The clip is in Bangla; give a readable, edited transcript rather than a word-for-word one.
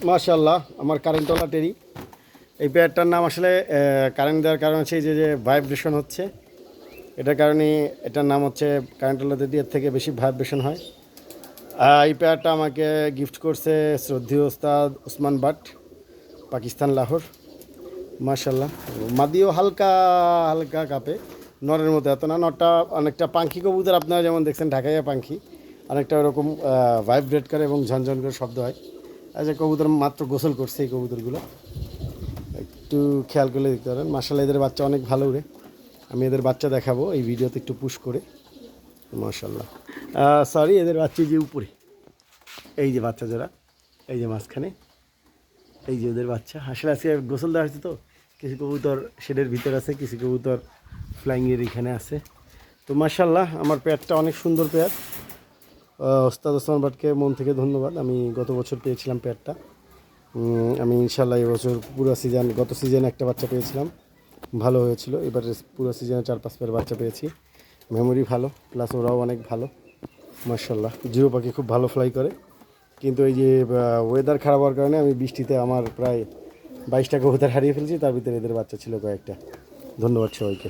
মাশাআল্লাহ, আমার কারেন্টওয়ালা টেরি। এই পেয়ারটার নাম আসলে কারেন্ট দেওয়ার কারণ হচ্ছে এই যে ভাইব্রেশন হচ্ছে, এটার কারণে এটার নাম হচ্ছে কারেন্টওয়ালা টেরি। এর থেকে বেশি ভাইব্রেশন হয়। এই পেয়ারটা আমাকে গিফট করছে শ্রদ্ধেয় ওস্তাদ ওসমান বাট, পাকিস্তান লাহোর। মাশাআল্লাহ, মাদিও হালকা হালকা কাঁপে, নরের মতো এত না। নরটা অনেকটা পাখি কবুতর, আপনারা যেমন দেখছেন ঢাকাইয়া পাখি, অনেকটা ওরকম ভাইব্রেট করে এবং ঝনঝন করে শব্দ হয়। আচ্ছা, কবুতর মাত্র গোসল করছে এই কবুতরগুলো, একটু খেয়াল করলে দেখতে পারেন। মাশাআল্লাহ, এদের বাচ্চা অনেক ভালো উড়ে। আমি এদের বাচ্চা দেখাবো এই ভিডিওতে একটু পুশ করে। মাশাআল্লাহ, সরি, এদের বাচ্চা যে উপরে, এই যে বাচ্চা জোড়া, এই যে মাঝখানে, এই যে ওদের বাচ্চা। আসলে আজকে গোসল দেওয়া হয়েছে তো, কিছু কবুতর শেডের ভিতর আছে, কিছু কবুতর ফ্লাইংয়ের এখানে আছে। তো মাশাআল্লাহ, আমার পেয়ারটা অনেক সুন্দর পেয়ার। ওস্তাদ ওসমান বাটকে মন থেকে ধন্যবাদ। আমি গত বছর পেয়েছিলাম পেয়ারটা। আমি ইনশাল্লাহ এবছর পুরো সিজন, গত সিজনে একটা বাচ্চা পেয়েছিলাম, ভালো হয়েছিল। এবারে পুরো সিজনে 4-5 পেয়ার বাচ্চা পেয়েছি। মেমোরি ভালো, প্লাস ওরাও অনেক ভালো। মাশাআল্লাহ, জিও পাখি খুব ভালো ফ্লাই করে। কিন্তু এই যে ওয়েদার খারাপ হওয়ার কারণে আমি বৃষ্টিতে আমার প্রায় 22টা কবুতর হারিয়ে ফেলছি, তার ভিতরে এদের বাচ্চা ছিল কয়েকটা। ধন্যবাদ সবাইকে।